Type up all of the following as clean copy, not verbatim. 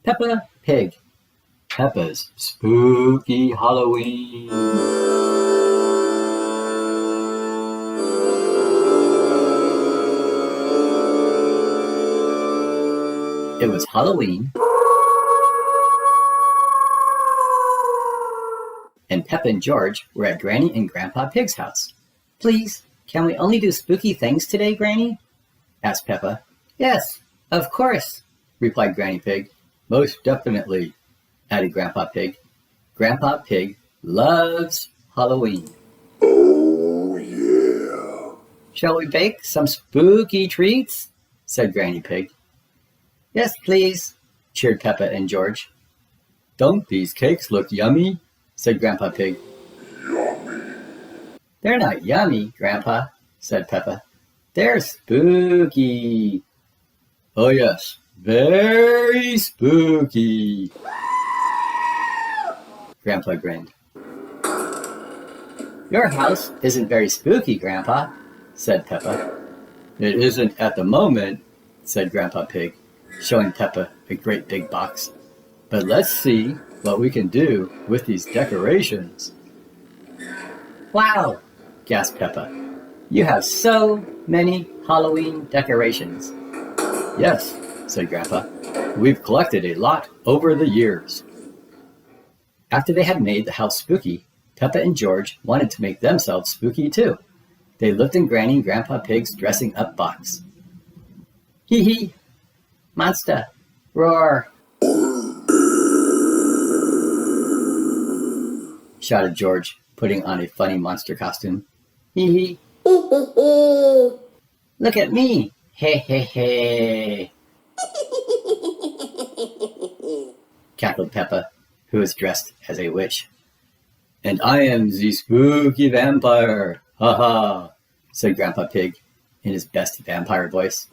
Peppa Pig, Peppa's Spooky Halloween. It was Halloween, and Peppa and George were at Granny and Grandpa Pig's house. "Please, can we only do spooky things today, Granny?" asked Peppa. "Yes, of course," replied Granny Pig. "Most definitely," added Grandpa Pig. Grandpa Pig loves Halloween. Oh, yeah. "Shall we bake some spooky treats?" said Granny Pig. "Yes, please," cheered Peppa and George. "Don't these cakes look yummy?" said Grandpa Pig. Yummy. "They're not yummy, Grandpa," said Peppa. "They're spooky." "Oh yes, very spooky." Grandpa grinned. "Your house isn't very spooky, Grandpa," said Peppa. "It isn't at the moment," said Grandpa Pig, showing Peppa a great big box. "But let's see what we can do with these decorations." "Wow!" gasped Peppa. "You have so many Halloween decorations." "Yes," said Grandpa. "We've collected a lot over the years." After they had made the house spooky, Peppa and George wanted to make themselves spooky too. They looked in Granny and Grandpa Pig's dressing up box. "Hee hee! Monster! Roar!" shouted George, putting on a funny monster costume. "Hee hee! Look at me! Hey, hey, hey!" cackled Peppa, who was dressed as a witch. "And I am the spooky vampire! Ha ha!" said Grandpa Pig in his best vampire voice.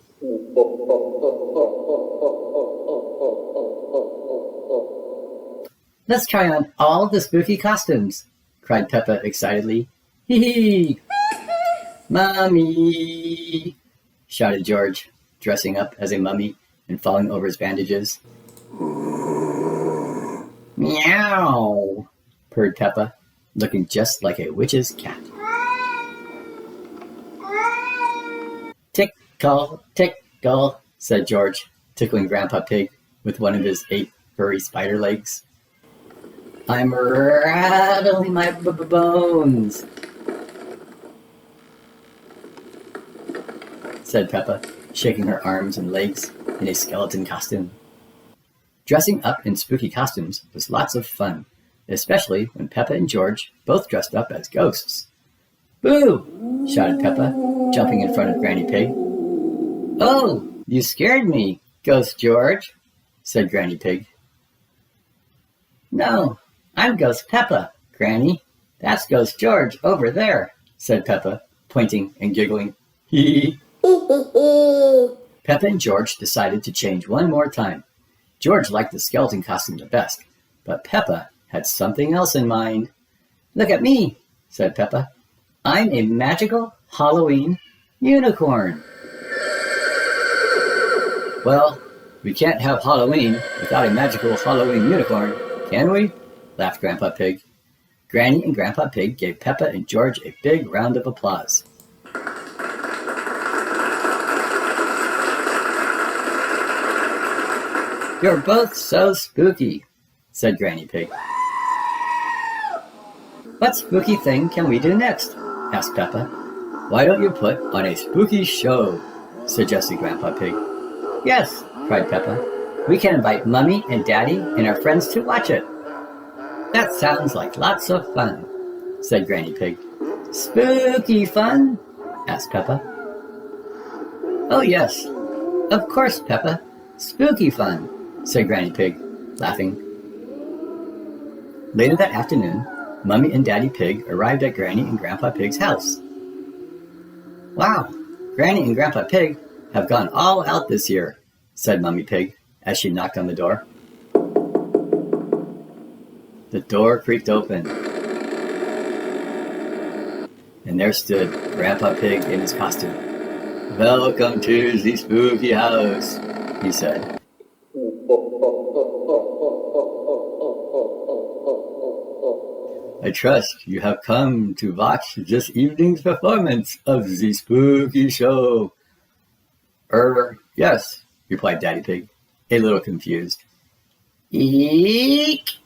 "Let's try on all the spooky costumes!" cried Peppa excitedly. "Hee hee! Mommy!" shouted George, dressing up as a mummy and falling over his bandages. "Meow!" purred Peppa, looking just like a witch's cat. "Tickle, tickle," said George, tickling Grandpa Pig with one of his 8 furry spider legs. "I'm rattling my bones," said Peppa, shaking her arms and legs in a skeleton costume. Dressing up in spooky costumes was lots of fun, especially when Peppa and George both dressed up as ghosts. "Boo!" shouted Peppa, jumping in front of Granny Pig. "Oh, you scared me, Ghost George," said Granny Pig. "No, I'm Ghost Peppa, Granny. That's Ghost George over there," said Peppa, pointing and giggling. "Hee hee." Peppa and George decided to change one more time. George liked the skeleton costume the best, but Peppa had something else in mind. "Look at me," said Peppa. "I'm a magical Halloween unicorn." "Well, we can't have Halloween without a magical Halloween unicorn, can we?" laughed Grandpa Pig. Granny and Grandpa Pig gave Peppa and George a big round of applause. "You're both so spooky," said Granny Pig. "What spooky thing can we do next?" asked Peppa. "Why don't you put on a spooky show?" suggested Grandpa Pig. "Yes," cried Peppa. "We can invite Mummy and Daddy and our friends to watch it." "That sounds like lots of fun," said Granny Pig. "Spooky fun?" asked Peppa. "Oh yes, of course, Peppa. Spooky fun," said Granny Pig, laughing. Later that afternoon, Mummy and Daddy Pig arrived at Granny and Grandpa Pig's house. "Wow, Granny and Grandpa Pig have gone all out this year," said Mummy Pig as she knocked on the door. The door creaked open, and there stood Grandpa Pig in his costume. "Welcome to the spooky house," he said. I trust you have come to watch this evening's performance of the spooky show. Yes, replied Daddy Pig, a little confused. Eek!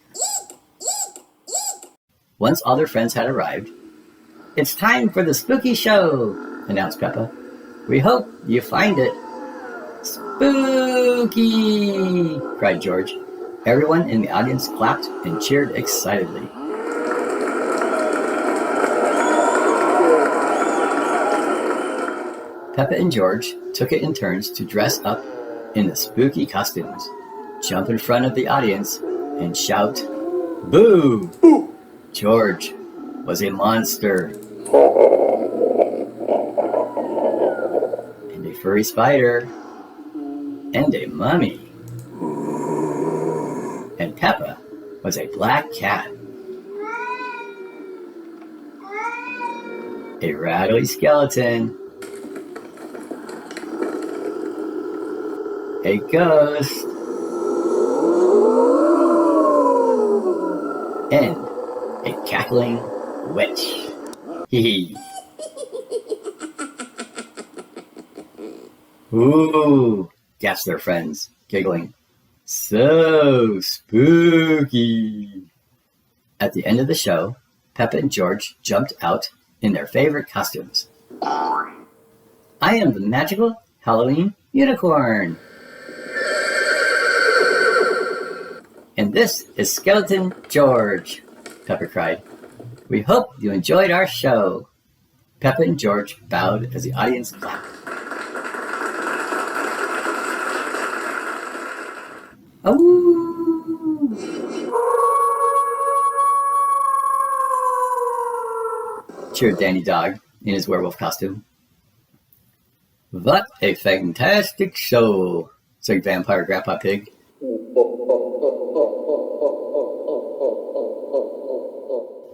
Once all their friends had arrived, "It's time for the spooky show," announced Peppa. "We hope you find it spooky!" cried George. Everyone in the audience clapped and cheered excitedly. Peppa and George took it in turns to dress up in the spooky costumes, jump in front of the audience, and shout, "Boo!" George was a monster and a furry spider and a mummy. And Peppa was a black cat, a rattly skeleton, a ghost, and a cackling witch. Hee hee. Ooh, gasped their friends, giggling. So spooky. At the end of the show, Peppa and George jumped out in their favorite costumes. "I am the magical Halloween unicorn. And this is Skeleton George," Peppa cried. "We hope you enjoyed our show." Peppa and George bowed as the audience clapped. Awoo! Cheered Danny Dog in his werewolf costume. "What a fantastic show," said Vampire Grandpa Pig.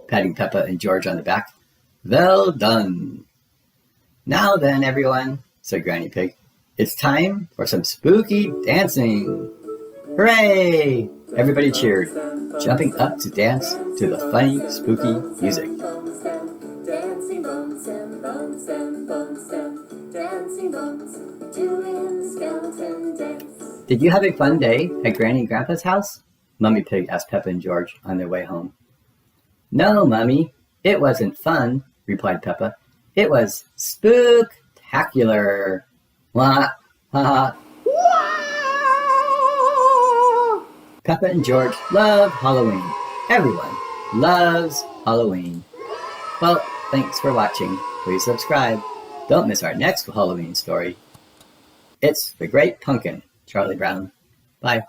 Patting Peppa and George on the back. "Well done." "Now then, everyone," said Granny Pig, "it's time for some spooky dancing." Hooray! Everybody cheered, jumping up to dance to the funny, spooky music. "Did you have a fun day at Granny and Grandpa's house?" Mummy Pig asked Peppa and George on their way home. "No, Mummy, it wasn't fun," replied Peppa. "It was spooktacular." Wah, ha, ha. Peppa and George love Halloween. Everyone loves Halloween. Well, thanks for watching. Please subscribe. Don't miss our next Halloween story. It's The Great Pumpkin, Charlie Brown. Bye.